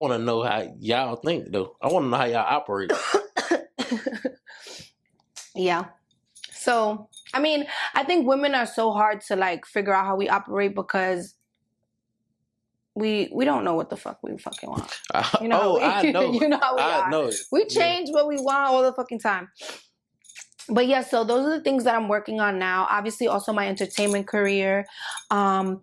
want to know how y'all think, though. I want to know how y'all operate. Yeah. So, I mean, I think women are so hard to like figure out how we operate because we don't know what the fuck we fucking want. You know, I know. You know how we I are. know. We change what we want all the fucking time. But yeah, so those are the things that I'm working on now. Obviously, also my entertainment career. I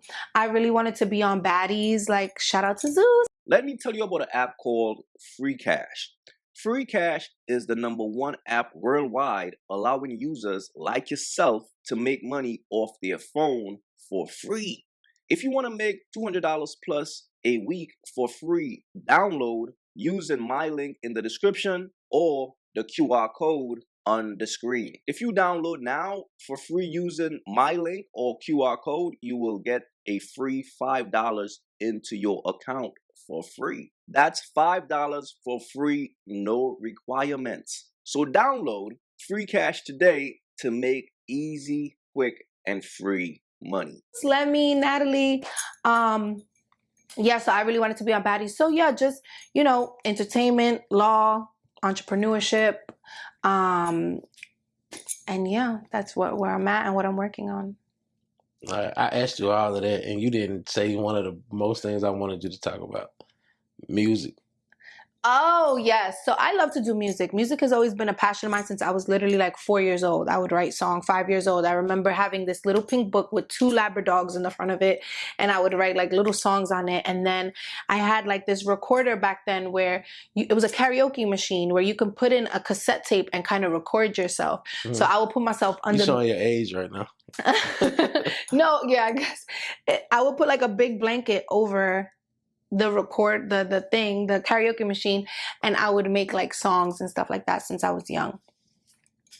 really wanted to be on Baddies. Like, shout out to Zeus. Let me tell you about an app called Free Cash. Free Cash is the #1 app worldwide, allowing users like yourself to make money off their phone for free. If you want to make $200 plus a week for free, download using my link in the description or the QR code on the screen. If you download now for free using my link or QR code, you will get a free $5 into your account for free. That's $5 for free, no requirements. So download Free Cash today to make easy, quick, and free money. Let me, Natalie. Yeah, so I really wanted to be on Baddies. So yeah, just, you know, entertainment, law, entrepreneurship. And yeah, that's where I'm at and what I'm working on. I asked you all of that, and you didn't say one of the most things I wanted you to talk about. Music. Oh, yes. So I love to do music. Music has always been a passion of mine since I was literally like 4 years old. I would write songs. 5 years old. I remember having this little pink book with 2 Labradogs in the front of it, and I would write like little songs on it. And then I had like this recorder back then where it was a karaoke machine where you can put in a cassette tape and kind of record yourself. Mm. So I would put myself under. You're showing your age right now. No, yeah, I guess. I would put like a big blanket over the karaoke machine, and I would make like songs and stuff like that since I was young.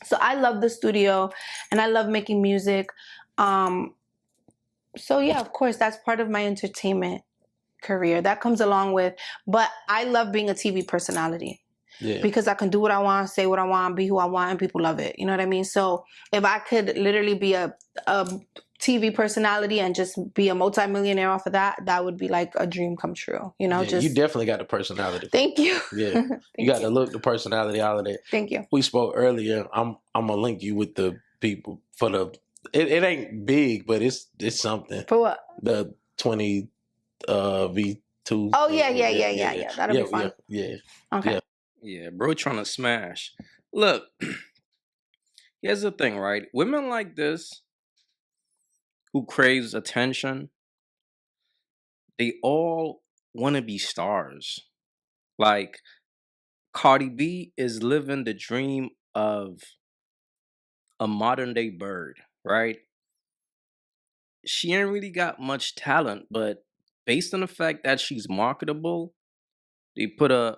So I love the studio and I love making music. So yeah, of course, that's part of my entertainment career. That comes along with, but I love being a TV personality. Yeah. Because I can do what I want, say what I want, be who I want, and people love it. You know what I mean? So if I could literally be a TV personality and just be a multimillionaire off of that, that would be like a dream come true. You know, you definitely got the personality. Thank you. Yeah, you got the look, the personality, all of that. Thank you. We spoke earlier. I'm gonna link you with the people for the. It ain't big, but it's something. For what? The 20 V2. Oh yeah. That'll be fun. Yeah. Okay. Yeah, bro, trying to smash. Look, here's the thing, right? Women like this, who craves attention, they all want to be stars. Like, Cardi B is living the dream of a modern day bird, right? She ain't really got much talent, but based on the fact that she's marketable, they put her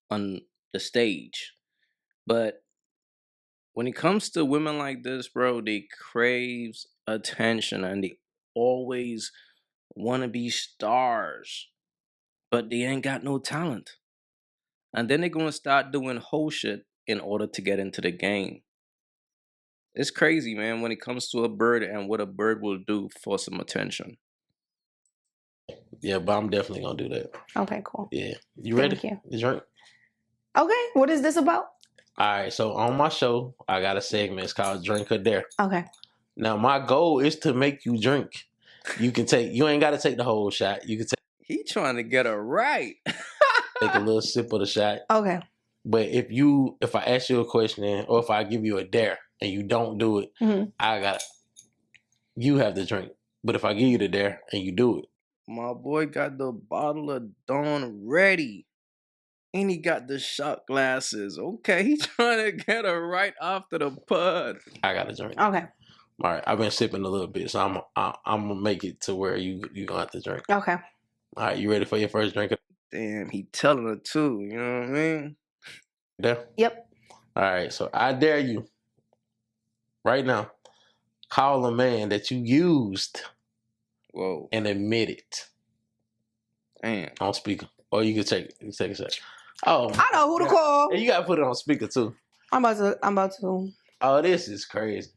on the stage. But when it comes to women like this, bro, they craves attention and they always want to be stars, but they ain't got no talent. And then they're going to start doing whole shit in order to get into the game. It's crazy, man, when it comes to a bird and what a bird will do for some attention. Yeah, but I'm definitely going to do that. Okay, cool. Yeah. You ready? Thank you. You drink? Okay, what is this about? All right, so on my show, I got a segment. It's called Drink or Dare. Okay. Now, my goal is to make you drink. You ain't got to take the whole shot. You can take. He trying to get her right. Take a little sip of the shot. Okay. But if I ask you a question or if I give you a dare and you don't do it, you have the drink. But if I give you the dare and you do it. My boy got the bottle of Dawn ready. And he got the shot glasses. Okay, he trying to get her right after the pud. I got a drink. Okay. All right, I've been sipping a little bit, so I'm gonna make it to where you gonna have to drink. Okay. All right, you ready for your first drink? Damn, he telling her too. You know what I mean? There. Yep. All right, so I dare you right now. Call a man that you used. Whoa. And admit it. Damn. On speaker, or you can take a second. Oh, I know who to call. And you gotta put it on speaker too. I'm about to. Oh, this is crazy.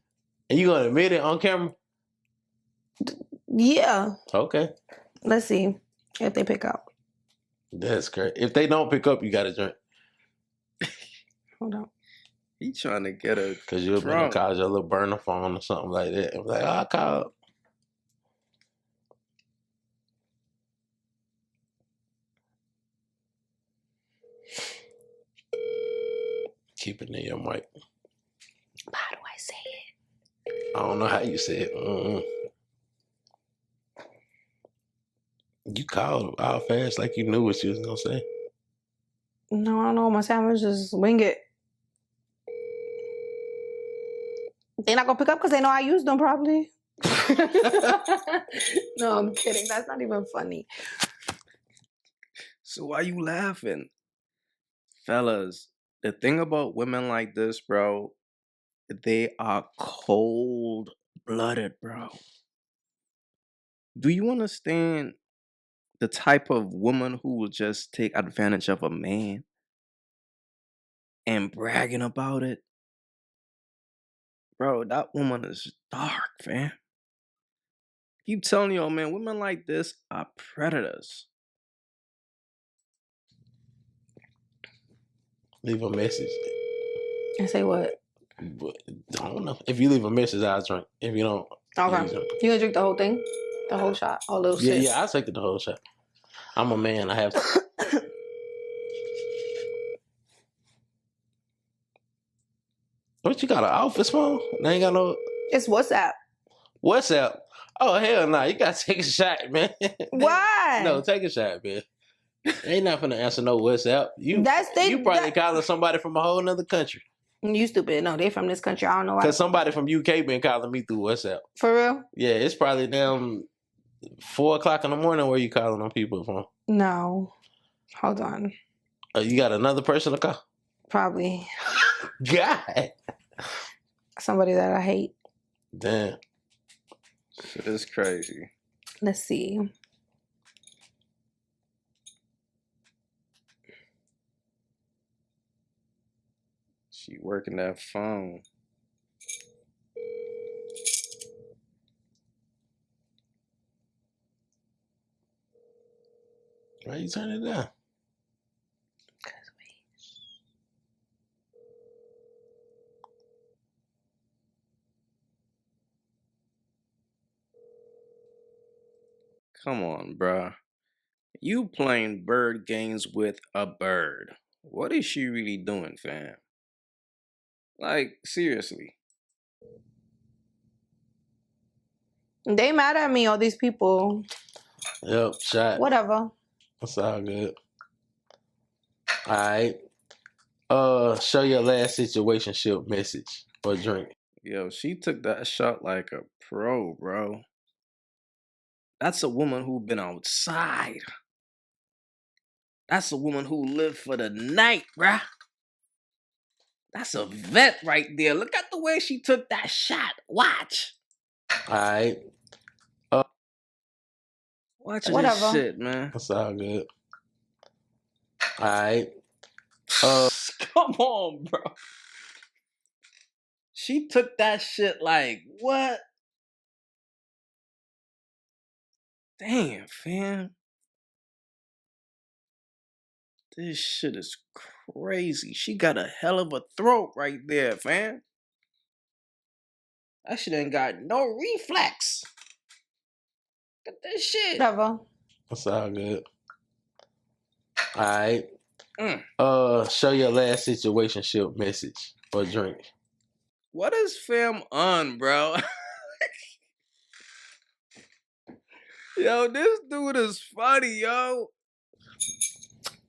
And you gonna admit it on camera? Yeah. Okay. Let's see if they pick up. That's great. If they don't pick up, you got to drink. Hold on. He trying to get a Because you'll be gonna drunk. call your little burner phone or something like that. And be like, oh, I called. Keep it near your mic. How do I say it? I don't know how you say it. You called all fast like you knew what you was gonna say. No, I don't know. My sandwich, just wing it. They're not gonna pick up because they know I used them probably. No, I'm kidding. That's not even funny. So why you laughing? Fellas, the thing about women like this, bro, they are cold-blooded, bro. Do you understand the type of woman who will just take advantage of a man and bragging about it? Bro, that woman is dark, fam. Keep telling you, man, women like this are predators. Leave a message. And say what? But I don't know. If you leave a message, I'll drink. If you don't, Okay. you drink. You gonna drink the whole thing? The whole shot? All little Yeah, sip? yeah, I'll take it the whole shot. I'm a man. I have to. What, you got an office phone? They ain't got no It's WhatsApp. WhatsApp. Oh, hell no. You got to take a shot, man. Why? No, take a shot, man. Ain't not finna answer no WhatsApp. You probably calling somebody from a whole nother country. You stupid. No, they from this country. I don't know why. Because somebody from UK been calling me through WhatsApp. For real? Yeah, it's probably damn 4 o'clock in the morning where you calling on people from. No. Hold on. You got another person to call? Probably. God. Somebody that I hate. Damn. Shit is crazy. Let's see. She working that phone. Why you turn it down? Come on, bruh. You playing bird games with a bird. What is she really doing, fam? Like, seriously. They mad at me, all these people. Yep, shot. Whatever. That's all good. Alright. Show your last situationship message or drink. Yo, she took that shot like a pro, bro. That's a woman who been outside. That's a woman who lived for the night, bruh. That's a vet right there. Look at the way she took that shot. Watch. Alright. Watch Whatever. this shit, man. That's all good. Alright. Come on, bro. She took that shit like, what? Damn, fam. This shit is crazy. She got a hell of a throat right there, fam. That shit ain't got no reflex. Look at this shit. Whatever. That's all good. Alright. Mm. Show your last situationship message or drink. What is fam on, bro? Yo, this dude is funny, yo.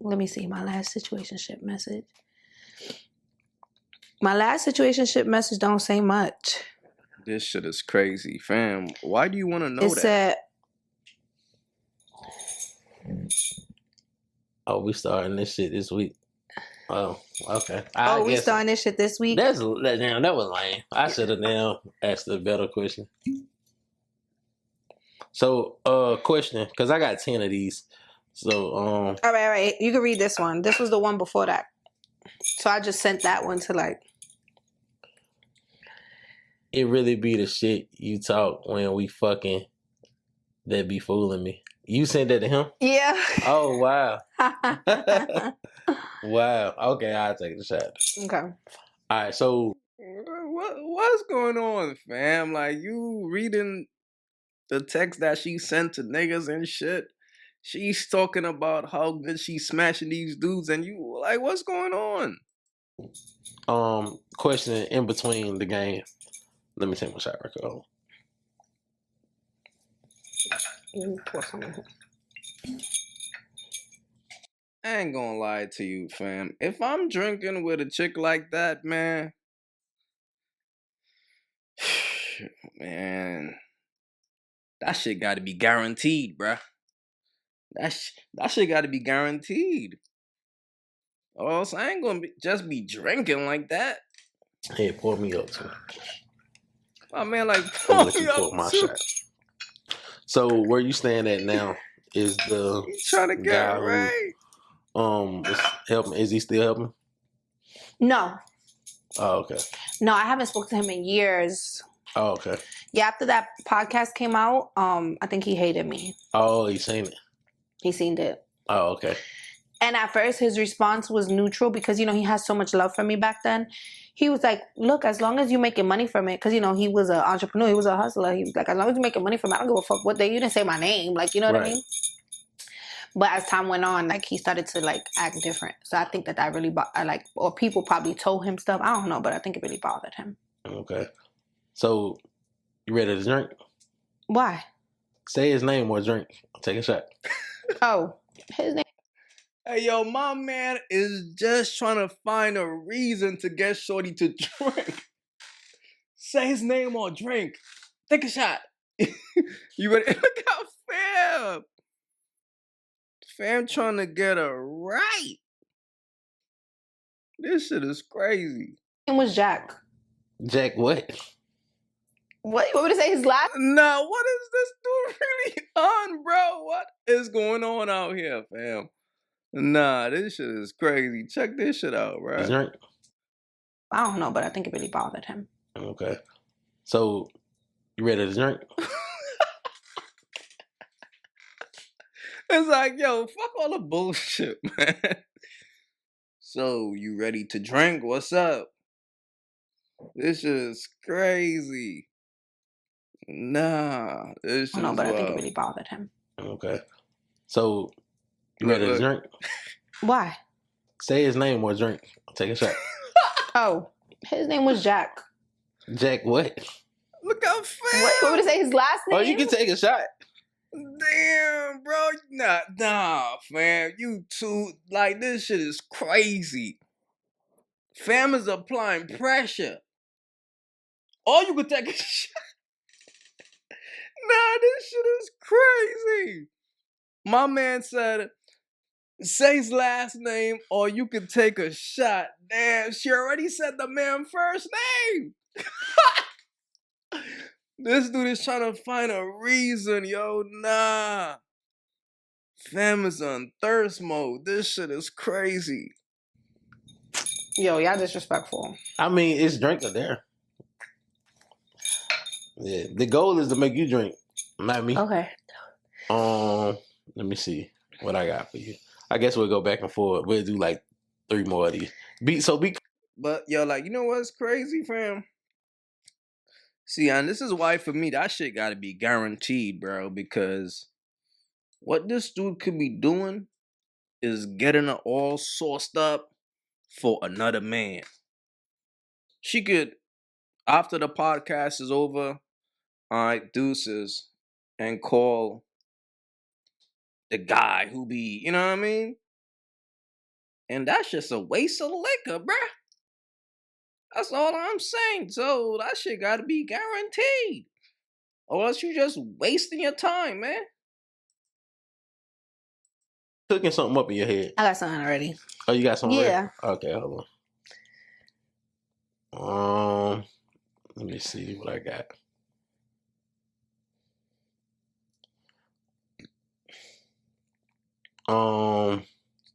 Let me see my last situationship message. My last situationship message don't say much. This shit is crazy, fam. Why do you want to know It that? said, Oh, we starting this shit this week. Oh, okay. we starting this shit this week? That was lame. I should have now asked a better question. So, question, because I got 10 of these. So, All right. You can read this one. This was the one before that. So I just sent that one to like. it really be the shit you talk when we fucking that be fooling me. You sent that to him? Yeah. Oh wow. Wow. Okay, I'll take the shot. Okay. All right, so What's going on, fam? Like, you reading the text that she sent to niggas and shit? She's talking about how good she's smashing these dudes, and you like, what's going on? question in between the game. Let me take my shot record. I ain't gonna lie to you, fam. If I'm drinking with a chick like that, man, man, that shit gotta be guaranteed, bruh. That shit gotta be guaranteed. Or else I ain't gonna just be drinking like that. Hey, pour me up too. My man, like, I'm pour gonna let me you up pour my too. shot. So where you stand at now is the You trying to get guy it right? who is helping. Is he still helping? No. Oh, okay. No, I haven't spoken to him in years. Oh, okay. Yeah, after that podcast came out, I think he hated me. Oh, he's seen it. He seen it. Oh, okay. And at first his response was neutral because, he has so much love for me back then. He was like, look, as long as you're making money from it, because, he was an entrepreneur, he was a hustler. He was like, as long as you're making money from it, I don't give a fuck you didn't say my name. Like, you know what I mean? But as time went on, like, he started to, like, act different. So I think that really, or people probably told him stuff. I don't know, but I think it really bothered him. Okay. So, you ready to drink? Why? Say his name or drink. Take a shot. Oh, his name. Hey, yo, my man is just trying to find a reason to get shorty to drink. Say his name or drink. Take a shot. You ready? Look how fam. Fam trying to get her right. This shit is crazy. His name was Jack. Jack what? What? You want me to say his last? Nah, what is this dude really on, bro? What is going on out here, fam? Nah, this shit is crazy. Check this shit out, bro. Drink. I don't know, but I think it really bothered him. Okay. So, you ready to drink? It's like, yo, fuck all the bullshit, man. So, you ready to drink? What's up? This shit is crazy. Nah, this shit No, is but I think it wild. really bothered him. Okay. So, you ready to drink? Why? Say his name or drink. Take a shot. Oh, his name was Jack. Jack what? Look how fam. What? You want me to say his last name? Oh, you can take a shot. Damn, bro. Nah, fam. You too. Like, this shit is crazy. Fam is applying pressure. Or you could take a shot. Nah, this shit is crazy. My man said, say his last name or you could take a shot. Damn, she already said the man's first name. This dude is trying to find a reason, yo. Nah. Fam is on thirst mode. This shit is crazy. Yo, y'all disrespectful. I mean, it's drink or there. Yeah. The goal is to make you drink, not me. Okay. Let me see what I got for you. I guess we'll go back and forth. We'll do like 3 more of these. But yo, like, you know what's crazy, fam? See, and this is why for me that shit gotta be guaranteed, bro, because what this dude could be doing is getting her all sauced up for another man. She could, after the podcast is over, all right, deuces, and call the guy who be, you know what I mean? And that's just a waste of liquor, bruh. That's all I'm saying. So that shit gotta be guaranteed. Or else you just wasting your time, man. Cooking something up in your head. I got something already. Oh, you got something Yeah. ready? Okay, hold on. Let me see what I got.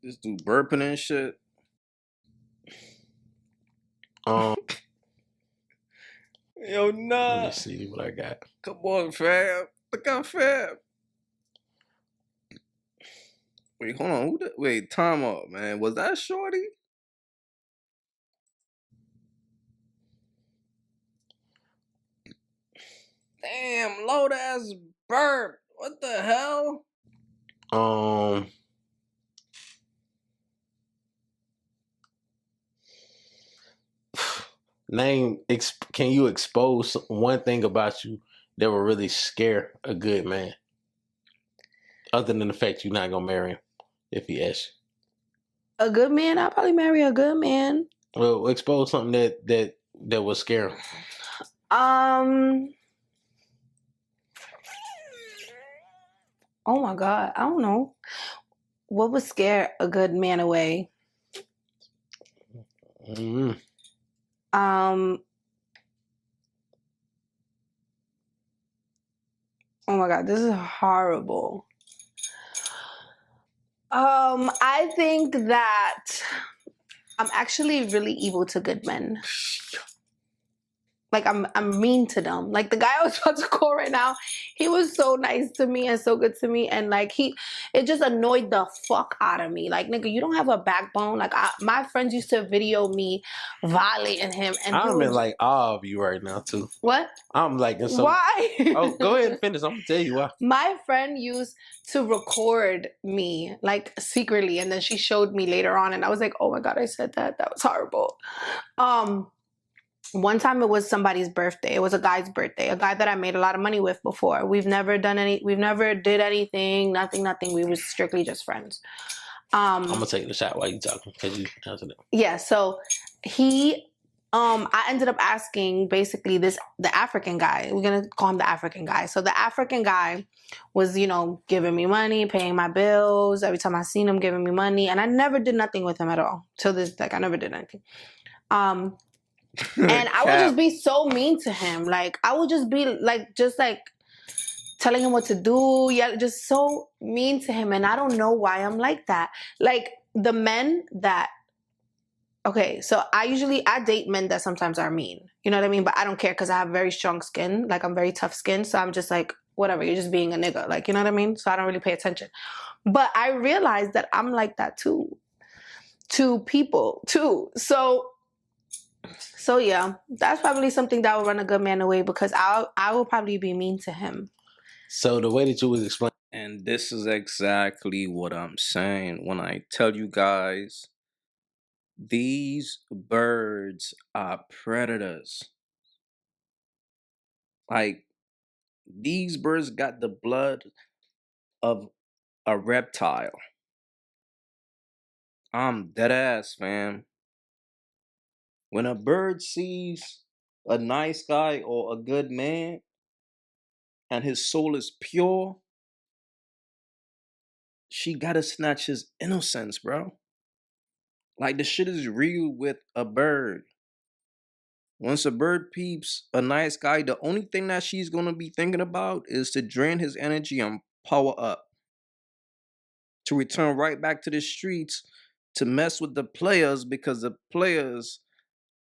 This dude burping and shit. Yo, nah. Let me see what I got. Come on, fam. Look how fam. Wait, hold on. Wait, time up, man. Was that Shorty? Damn, low ass burp. What the hell? Can you expose one thing about you that will really scare a good man? Other than the fact you're not gonna marry him if he asks A good man? I'll probably marry a good man. you. Well, expose something that will scare him. Oh my God, I don't know. What would scare a good man away? Mm-hmm. Oh my God, this is horrible. I think that I'm actually really evil to good men. Like I'm mean to them. Like the guy I was about to call right now, he was so nice to me and so good to me, and like it just annoyed the fuck out of me. Like, nigga, you don't have a backbone. Like my friends used to video me violating him, and I'm in like awe of you right now too. What? I'm like in some... Why? Oh, go ahead and finish. I'm gonna tell you why. My friend used to record me like secretly, and then she showed me later on, and I was like, oh my God, I said that. That was horrible. One time it was somebody's birthday. It was a guy's birthday, a guy that I made a lot of money with before. We've never did anything, nothing. We were strictly just friends. I'm gonna take the shot while you talking because you answered it. Yeah, so I ended up asking basically the African guy. We're gonna call him the African guy. So the African guy was, giving me money, paying my bills. Every time I seen him, giving me money, and I never did nothing with him at all. Till this, I never did anything. And I would just be so mean to him. Like, I would just be like telling him what to do. Yeah, just so mean to him. And I don't know why I'm like that. Like, the men that... Okay, so I date men that sometimes are mean. You know what I mean? But I don't care because I have very strong skin. Like, I'm very tough skin. So I'm just like, whatever, you're just being a nigga. Like, you know what I mean? So I don't really pay attention. But I realized that I'm like that too. To people too. So yeah, that's probably something that will run a good man away because I will probably be mean to him. So the way that you was explaining, and this is exactly what I'm saying when I tell you guys, these birds are predators. Like, these birds got the blood of a reptile. I'm dead ass, fam. When a bird sees a nice guy or a good man and his soul is pure, she gotta snatch his innocence, bro. Like, the shit is real with a bird. Once a bird peeps a nice guy, the only thing that she's gonna be thinking about is to drain his energy and power up. To return right back to the streets to mess with the players, because the players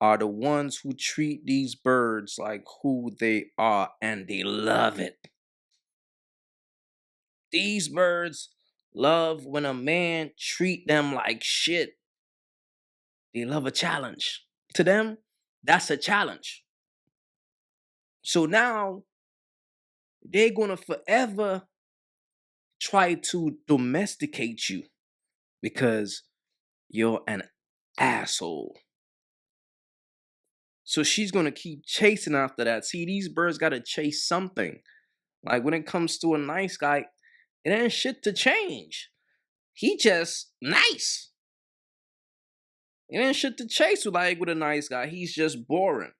are the ones who treat these birds like who they are, and they love it. These birds love when a man treat them like shit. They love a challenge. To them, that's a challenge. So now, they're gonna forever try to domesticate you because you're an asshole. So she's gonna keep chasing after that. See, these birds gotta chase something. Like, when it comes to a nice guy, it ain't shit to change. He just nice. It ain't shit to chase with a nice guy. He's just boring.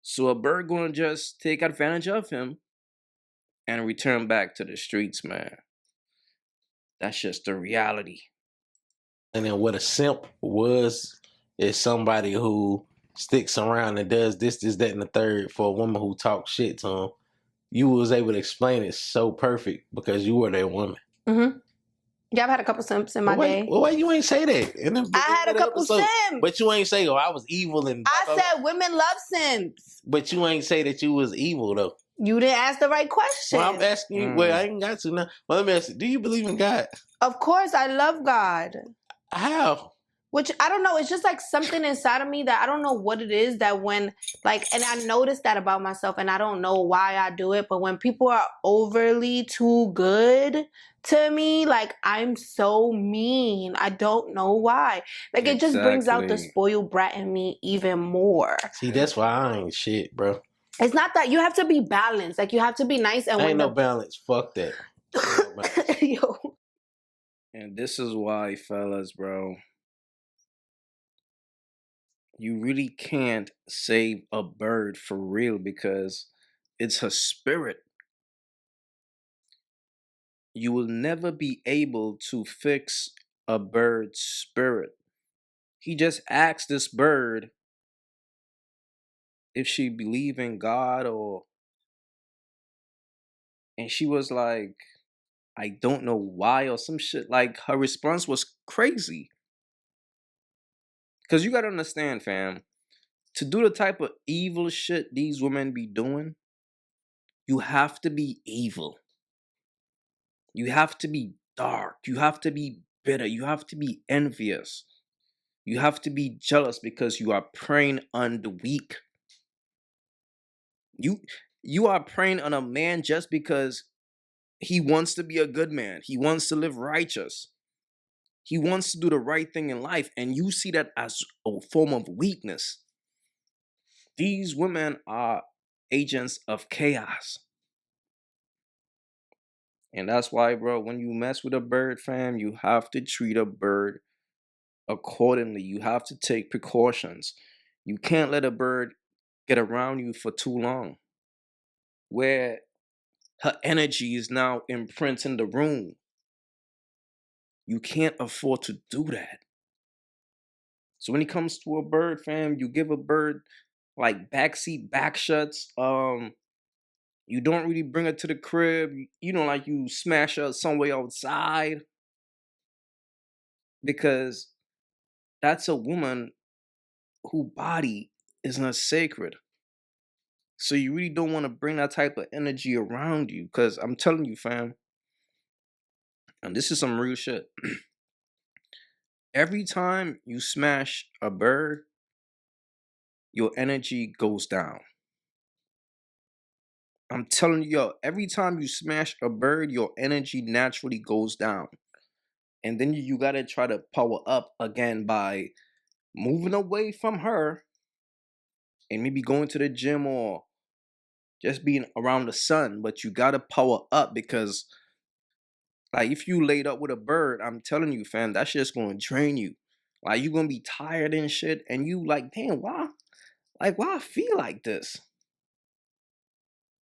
So a bird gonna just take advantage of him and return back to the streets, man. That's just the reality. and then what a simp is somebody who sticks around and does this, that, and the third for a woman who talks shit to him. You was able to explain it so perfect because you were that woman. Mm-hmm. Yeah, I've had a couple simps in my day. Well, why you ain't say that? I had a couple simps. But you ain't say, I was evil. And I said women love simps. But you ain't say that you was evil, though. You didn't ask the right question. Well, I'm asking you. Well, I ain't got to now. Well, let me ask you. Do you believe in God? Of course, I love God. How? Which I don't know. It's just like something inside of me that I don't know what it is that when like, and I noticed that about myself and I don't know why I do it, but when people are overly too good to me, like I'm so mean. I don't know why. Like it just brings out the Exactly. spoiled brat in me even more. See, that's why I ain't shit, bro. It's not that you have to be balanced. Like you have to be nice and when Ain't no balance. Fuck that. Ain't no balance. Yo. And this is why, fellas, bro, you really can't save a bird for real because it's her spirit. You will never be able to fix a bird's spirit. He just asked this bird if she believed in God and she was like, I don't know why or some shit. Like her response was crazy. Cause you gotta understand, fam, to do the type of evil shit these women be doing, you have to be evil. You have to be dark. You have to be bitter. You have to be envious. You have to be jealous because you are preying on the weak. You are preying on a man just because he wants to be a good man. He wants to live righteous. He wants to do the right thing in life, and you see that as a form of weakness. These women are agents of chaos. And that's why, bro, when you mess with a bird, fam, you have to treat a bird accordingly. You have to take precautions. You can't let a bird get around you for too long, where her energy is now imprinting the room. You can't afford to do that. So when it comes to a bird, fam, you give a bird like backseat back shots. You don't really bring her to the crib. You know, like you smash her somewhere outside. Because that's a woman whose body is not sacred. So you really don't want to bring that type of energy around you. Because I'm telling you, fam, and this is some real shit. Every time you smash a bird, your energy goes down. I'm telling you, yo, every time you smash a bird, your energy naturally goes down. And then you gotta try to power up again by moving away from her and maybe going to the gym or just being around the sun. But you gotta power up because, like, if you laid up with a bird, I'm telling you, fam, that shit's gonna drain you. Like, you're gonna be tired and shit, and you like, damn, why? Like, why I feel like this?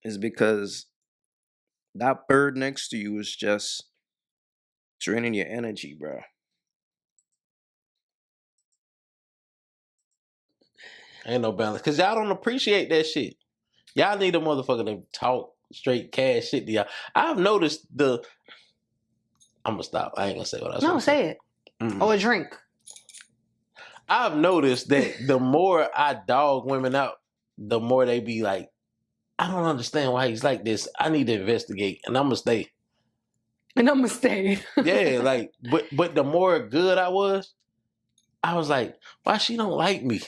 It's because that bird next to you is just draining your energy, bro. Ain't no balance. Cause y'all don't appreciate that shit. Y'all need a motherfucker to talk straight cash shit to y'all. I've noticed I'm gonna stop. I ain't gonna say what I was No, gonna say it. Or a drink. I've noticed that the more I dog women out, the more they be like, I don't understand why he's like this. I need to investigate, and I'm gonna stay. And I'm gonna stay. Yeah, like, but the more good I was like, why she don't like me?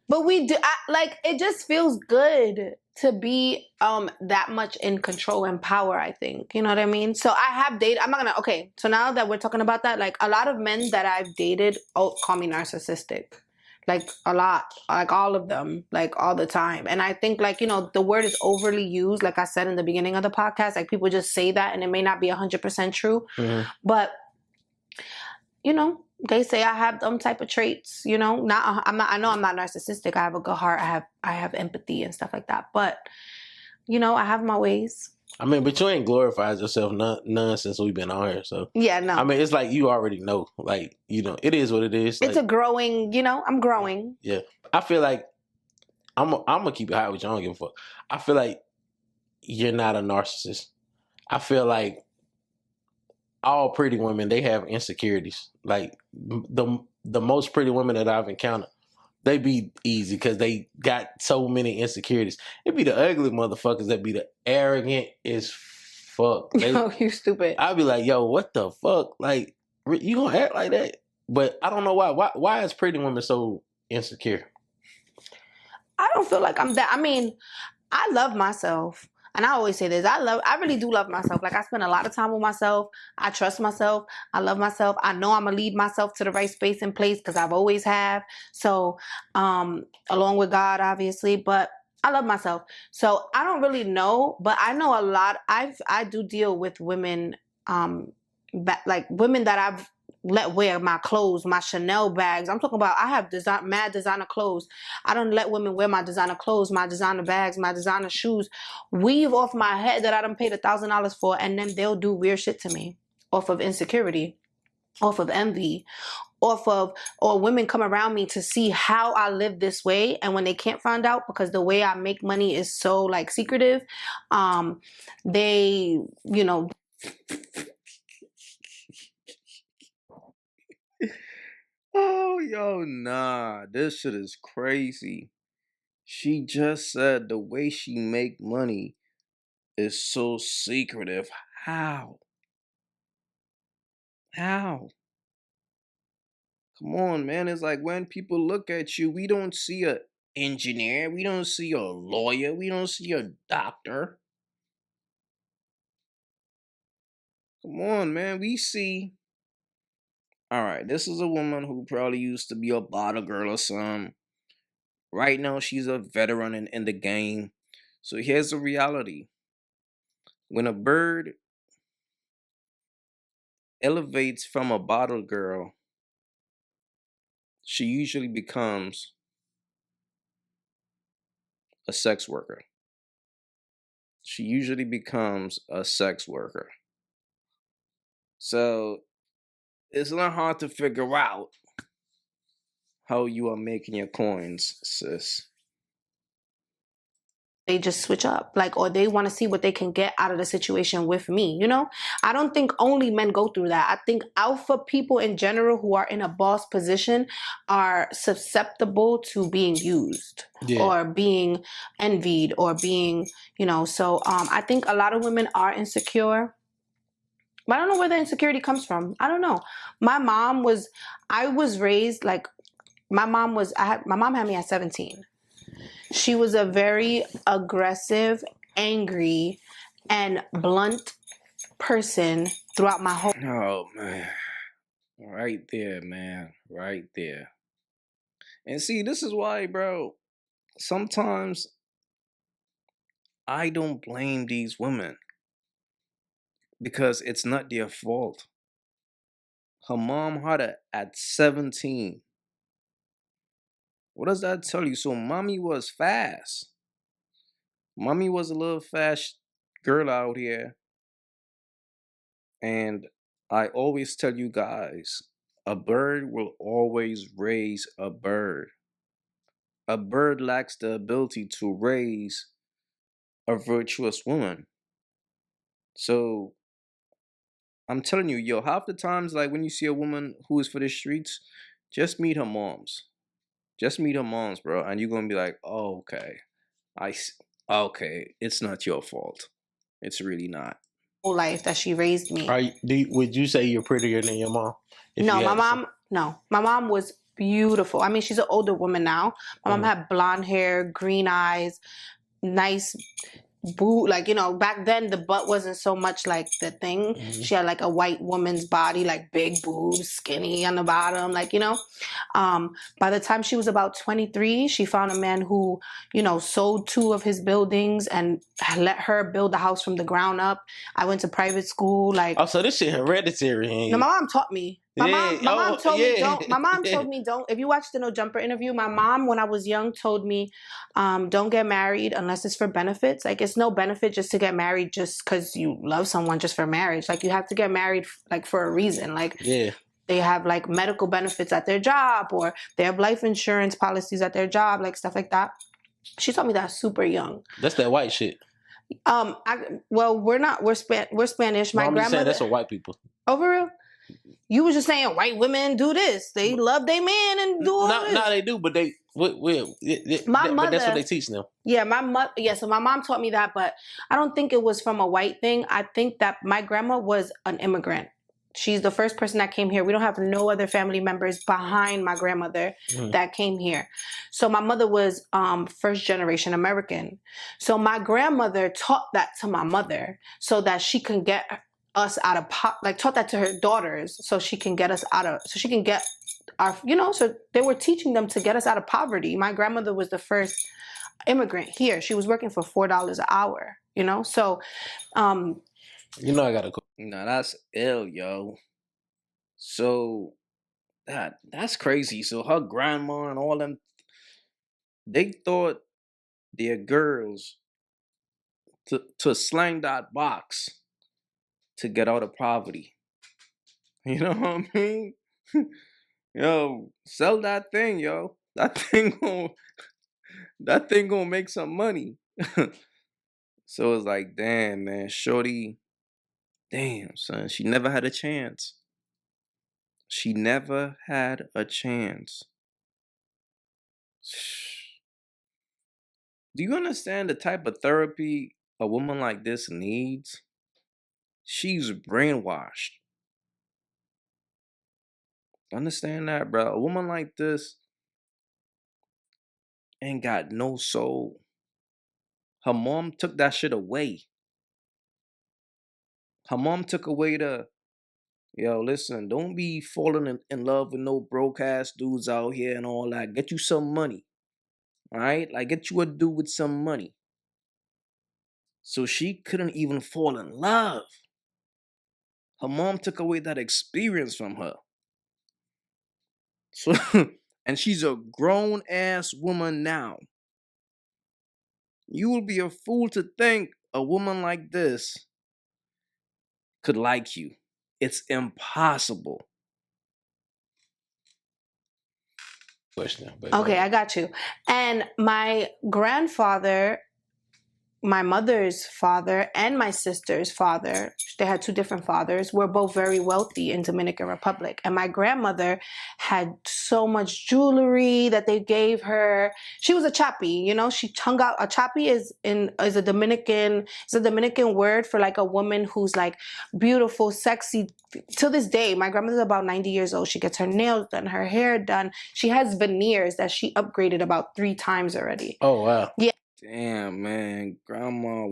But we do like it just feels good to be that much in control and power, I think. You know what I mean? So I have dated, I'm not gonna, okay, so now that we're talking about that, like a lot of men that I've dated call me narcissistic. Like a lot, like all of them, like all the time. And I think like, you know, the word is overly used. Like I said in the beginning of the podcast, like people just say that and it may not be 100% true. Mm-hmm. But, you know, they say I have them type of traits, you know, I know I'm not narcissistic. I have a good heart. I have empathy and stuff like that. But, you know, I have my ways. I mean, but you ain't glorified yourself none since we've been on here. So yeah, no. I mean, it's like you already know. Like, you know, it is what it is. It's like, a growing, you know, I'm growing. Yeah. I feel like I'm gonna keep it high with you. I don't give a fuck. I feel like you're not a narcissist. I feel like all pretty women, they have insecurities. Like the most pretty women that I've encountered, they be easy because they got so many insecurities. It be the ugly motherfuckers that be the arrogant as fuck. Oh, you stupid. I'd be like, yo, what the fuck? Like, you gonna act like that? But I don't know why. Why is pretty women so insecure? I don't feel like I'm that. I mean, I love myself. And I always say this, I really do love myself. Like, I spend a lot of time with myself. I trust myself. I love myself. I know I'm gonna lead myself to the right space and place because I've always have. So, along with God, obviously, but I love myself. So I don't really know, but I know a lot. I do deal with women, like women that I've let wear my clothes, my Chanel bags. I'm talking about I have mad designer clothes. I don't let women wear my designer clothes, my designer bags, my designer shoes, weave off my head that I done paid $1,000 for, and then they'll do weird shit to me off of insecurity, off of envy, or women come around me to see how I live this way, and when they can't find out because the way I make money is so like secretive, they, you know. Oh, yo, nah, this shit is crazy. She just said the way she make money is so secretive. How? How? Come on, man. It's like when people look at you, we don't see a engineer, we don't see a lawyer, we don't see a doctor. Come on, man. We see. All right, this is a woman who probably used to be a bottle girl or something. Right now, she's a veteran in the game. So here's the reality. When a bird elevates from a bottle girl, she usually becomes a sex worker. She usually becomes a sex worker. So it's not hard to figure out how you are making your coins, sis. They just switch up, like, or they want to see what they can get out of the situation with me, you know? I don't think only men go through that. I think alpha people in general who are in a boss position are susceptible to being used or being envied or being, you know, so I think a lot of women are insecure. But I don't know where the insecurity comes from. I don't know. I was raised like, my mom had me at 17. She was a very aggressive, angry, and blunt person throughout my whole. Oh, man. Right there, man. Right there. And see, this is why, bro, sometimes I don't blame these women because it's not their fault. Her mom had her at 17. What does that tell you? So mommy was fast. Mommy was a little fast girl out here. And I always tell you guys, a bird will always raise a bird. A bird lacks the ability to raise a virtuous woman. So I'm telling you, yo, half the times, like when you see a woman who is for the streets, just meet her moms. Just meet her moms, bro, and you're gonna be like, oh, okay, okay, it's not your fault. It's really not. Life that she raised me. Would you say you're prettier than your mom? No, my mom was beautiful. I mean, she's an older woman now. My mom had blonde hair, green eyes, nice boot, like, you know, back then the butt wasn't so much like the thing. She had like a white woman's body, like big boobs, skinny on the bottom, like, you know. By the time she was about 23, she found a man who, you know, sold 2 of his buildings and let her build the house from the ground up. I went to private school, like. Oh, so this shit hereditary. No, my mom taught me. My mom told me don't. My mom told me don't. If you watch the No Jumper interview, my mom, when I was young, told me, don't get married unless it's for benefits. Like, it's no benefit just to get married just because you love someone just for marriage. Like, you have to get married like for a reason. Like, they have like medical benefits at their job, or they have life insurance policies at their job, like stuff like that. She told me that super young. That's that white shit. We're not. We're Spanish. My grandmother. That's for white people. Oh, for real? You was just saying white women do this. They love their man and do all this. No, they do, but they but that's what mother- they teach them. Yeah, so my mom taught me that, but I don't think it was from a white thing. I think that my grandma was an immigrant. She's the first person that came here. We don't have no other family members behind my grandmother that came here. So my mother was first generation American. So my grandmother taught that to my mother so that she can get us out of taught that to her daughters so she can get us out of, so she can get our, so they were teaching them to get us out of poverty. My grandmother was the first immigrant here. She was working for $4 an hour, so I gotta go. Nah, that's ill, yo. So that's crazy. So her grandma and all them, they thought their girls to slang that box to get out of poverty. You know what I mean? Yo, sell that thing, yo. That thing gonna make some money. So it's like, damn, man, shorty, damn, son, she never had a chance. She never had a chance. Do you understand the type of therapy a woman like this needs? She's brainwashed. Understand that, bro? A woman like this ain't got no soul. Her mom took that shit away. Her mom took away listen, don't be falling in love with no broke ass dudes out here and all that. Get you some money. All right? Like, get you a dude with some money. So she couldn't even fall in love. Her mom took away that experience from her. So, and she's a grown ass woman now. You will be a fool to think a woman like this could like you. It's impossible. Question. Okay, I got you. And my grandfather, my mother's father, and my sister's father, they had two different fathers, were both very wealthy in Dominican Republic. And my grandmother had so much jewelry that they gave her. She was a chapi, she hung out. A chapi is a Dominican word for like a woman who's like beautiful, sexy. To this day, my grandmother's about 90 years old. She gets her nails done, her hair done. She has veneers that she upgraded about 3 times already. Oh wow. Yeah. Damn, man. Grandma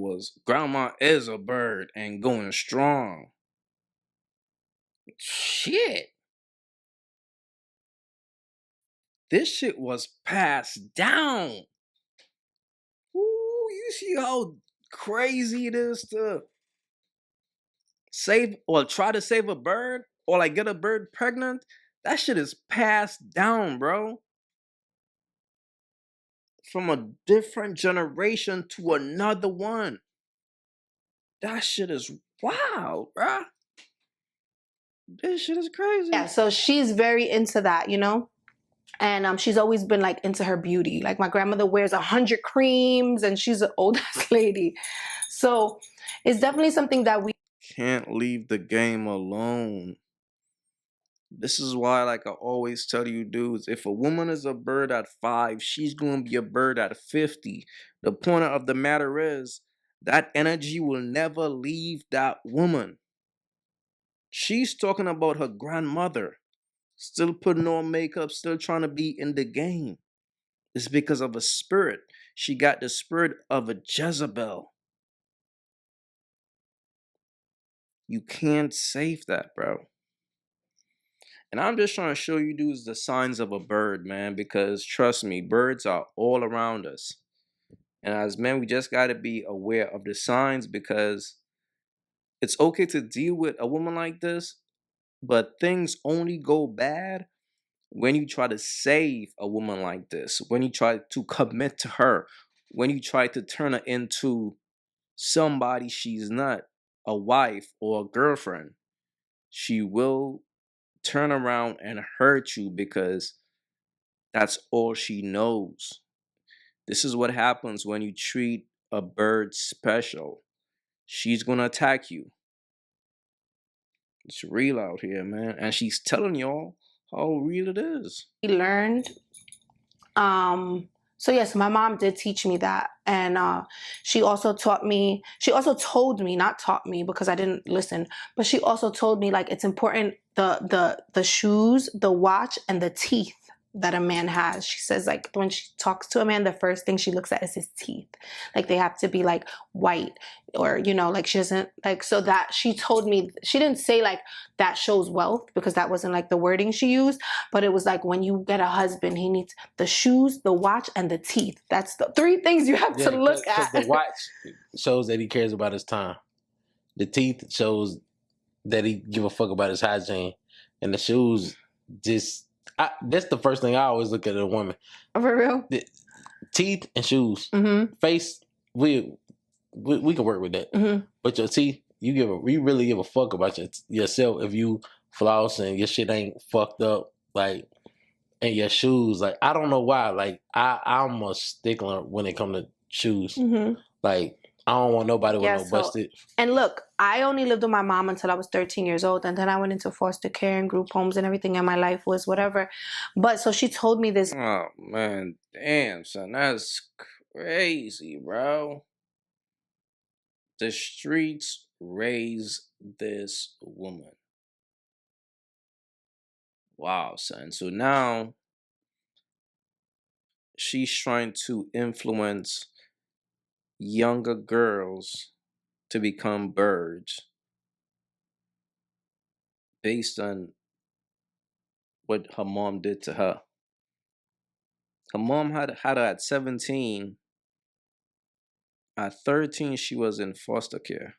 is a bird and going strong. Shit. This shit was passed down. Ooh, you see how crazy it is to save or try to save a bird or like get a bird pregnant? That shit is passed down, bro. From a different generation to another one. That shit is wild, bruh. This shit is crazy. Yeah, so she's very into that, and she's always been like into her beauty. Like my grandmother wears 100 creams and she's an old ass lady. So it's definitely something that we can't leave the game alone. This is why, like I always tell you dudes, if a woman is a bird at 5, she's going to be a bird at 50. The point of the matter is that energy will never leave that woman. She's talking about her grandmother, still putting on makeup, still trying to be in the game. It's because of a spirit. She got the spirit of a Jezebel. You can't save that, bro. And I'm just trying to show you dudes the signs of a bird, man, because trust me, birds are all around us. And as men, we just got to be aware of the signs because it's okay to deal with a woman like this, but things only go bad when you try to save a woman like this, when you try to commit to her, when you try to turn her into somebody she's not, a wife or a girlfriend. She will turn around and hurt you because that's all she knows. This is what happens when you treat a bird special. She's gonna attack you. It's real out here, man. And she's telling y'all how real it is. We learned. So yes, my mom did teach me that. And she also told me, not taught me because I didn't listen, but she also told me like it's important the shoes, the watch, and the teeth that a man has. She says like when she talks to a man, the first thing she looks at is his teeth. Like they have to be like white, or you know, like she doesn't like, so that she told me, she didn't say like that shows wealth because that wasn't like the wording she used, but it was like when you get a husband, he needs the shoes, the watch, and the teeth. That's the 3 things you have to look at. The watch shows that he cares about his time. The teeth shows that he give a fuck about his hygiene, and the shoes just. That's the first thing I always look at in a woman. For real? The teeth and shoes. Mm-hmm. Face, we can work with that. Mm-hmm. But your teeth, you really give a fuck about yourself if you floss and your shit ain't fucked up. Like, and your shoes, like, I don't know why. Like, I'm a stickler when it comes to shoes. Mm-hmm. Like, I don't want nobody with no busted. And look, I only lived with my mom until I was 13 years old. And then I went into foster care and group homes and everything. And my life was whatever. But so she told me this. Oh, man. Damn, son. That's crazy, bro. The streets raised this woman. Wow, son. So now she's trying to influence younger girls to become birds based on what her mom did to her. Her mom had her at 17. At 13, she was in foster care.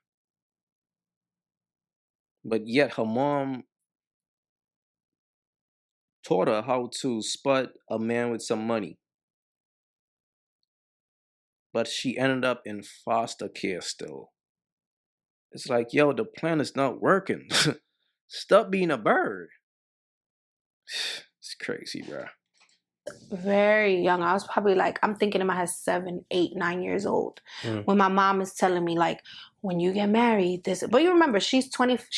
But yet her mom taught her how to spot a man with some money. But she ended up in foster care still. It's like, yo, the plan is not working. Stop being a bird. It's crazy, bro. Very young. I was probably like, I'm thinking in my head 7, 8, 9 years old. When my mom is telling me like, when you get married, this. But you remember, she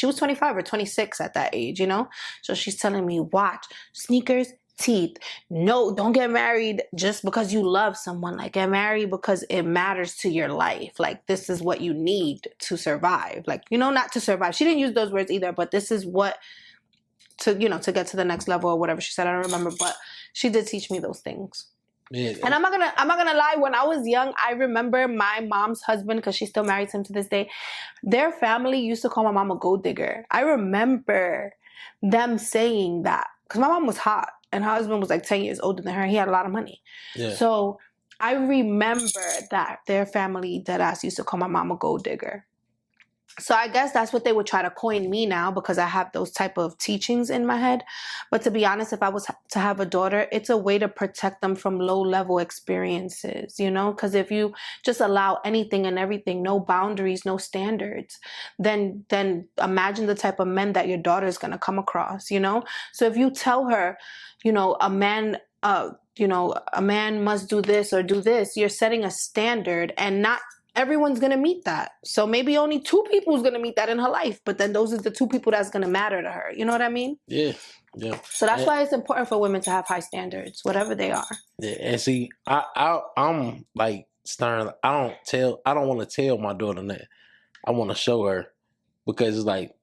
was 25 or 26 at that age, you know? So she's telling me, watch, sneakers, teeth. No, don't get married just because you love someone. Like, get married because it matters to your life. Like, this is what you need to survive. Like, you know, not to survive. She didn't use those words either, but this is what to get to the next level or whatever she said. I don't remember, but she did teach me those things. Yeah. And I'm not gonna lie. When I was young, I remember my mom's husband, because she's still married to him to this day. Their family used to call my mom a gold digger. I remember them saying that because my mom was hot and her husband was like 10 years older than her. He had a lot of money. Yeah. So I remember that their family deadass used to call my mom a gold digger. So I guess that's what they would try to coin me now because I have those type of teachings in my head. But to be honest, if I was to have a daughter, it's a way to protect them from low-level experiences, you know? Because if you just allow anything and everything, no boundaries, no standards, then imagine the type of men that your daughter is going to come across, you know? So if you tell her, you know, a man must do this or do this, you're setting a standard, and not everyone's going to meet that. So maybe only 2 people is going to meet that in her life, but then those are the 2 people that's going to matter to her. You know what I mean? Yeah. Yeah. So that's why it's important for women to have high standards, whatever they are. Yeah. And see, I'm like stern. I don't want to tell my daughter that. I want to show her, because it's like,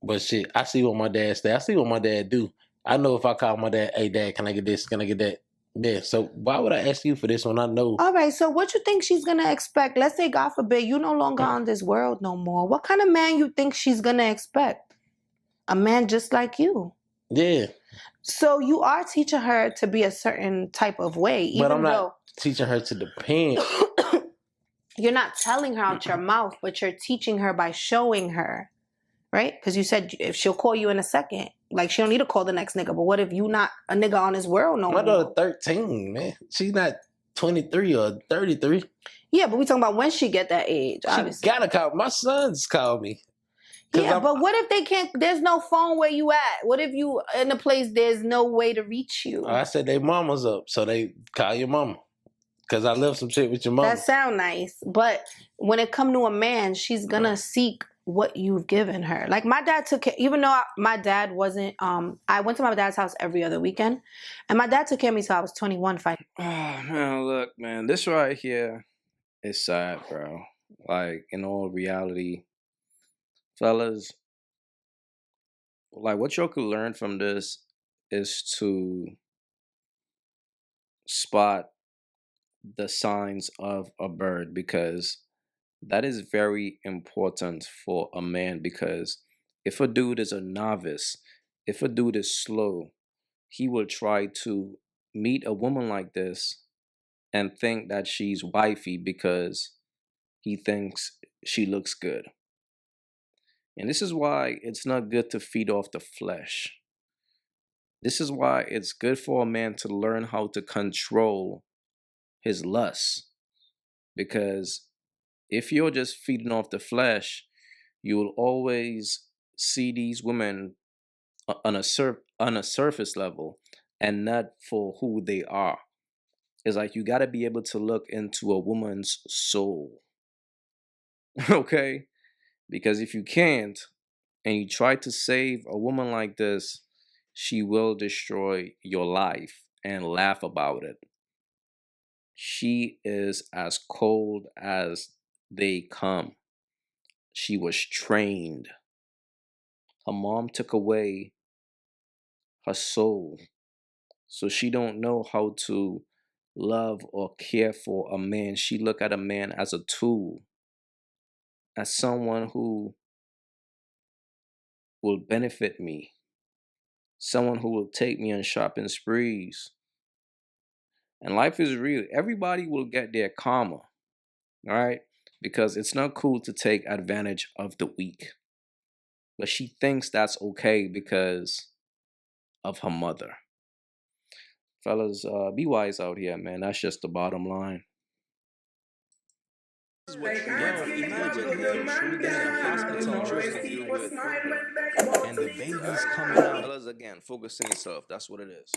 but shit, I see what my dad say. I see what my dad do. I know if I call my dad, hey dad, can I get this? Can I get that? Yeah, so why would I ask you for this when I know? All right, so what you think she's going to expect? Let's say, God forbid, you no longer on this world no more. What kind of man you think she's going to expect? A man just like you. Yeah. So you are teaching her to be a certain type of way, even but I'm not teaching her to depend. You're not telling her out your mouth, but you're teaching her by showing her, right? Because you said if she'll call you in a second. Like, she don't need to call the next nigga. But what if you not a nigga on this world no more? My daughter 13, man. She's not 23 or 33. Yeah, but we talking about when she get that age, obviously. She gotta call. My sons call me. Yeah, but what if they can't, there's no phone where you at? What if you in a place there's no way to reach you? I said they mama's up, so they call your mama. Because I left some shit with your mama. That sound nice. But when it come to a man, she's gonna seek what you've given her. Like my dad took care, even though my dad wasn't, I went to my dad's house every other weekend, and my dad took care of me till I was 21. Oh man, look, man, this right here is sad, bro. Like in all reality, fellas, like what y'all could learn from this is to spot the signs of a bird, because that is very important for a man. Because if a dude is a novice, if a dude is slow, he will try to meet a woman like this and think that she's wifey because he thinks she looks good. And this is why it's not good to feed off the flesh. This is why it's good for a man to learn how to control his lusts. Because if you're just feeding off the flesh, you will always see these women on a surface level and not for who they are. It's like you got to be able to look into a woman's soul. Okay? Because if you can't, and you try to save a woman like this, she will destroy your life and laugh about it. She is as cold as they come. She was trained. Her mom took away her soul, so she don't know how to love or care for a man. She look at a man as a tool, as someone who will benefit me, someone who will take me on shopping sprees. And life is real. Everybody will get their karma, all right? Because it's not cool to take advantage of the weak. But she thinks that's okay because of her mother. Fellas, be wise out here, man. That's just the bottom line. This is what you imagine him being in a hospital trying to deal with, and the baby's coming out. Fellas, again, focus on yourself. That's what it is.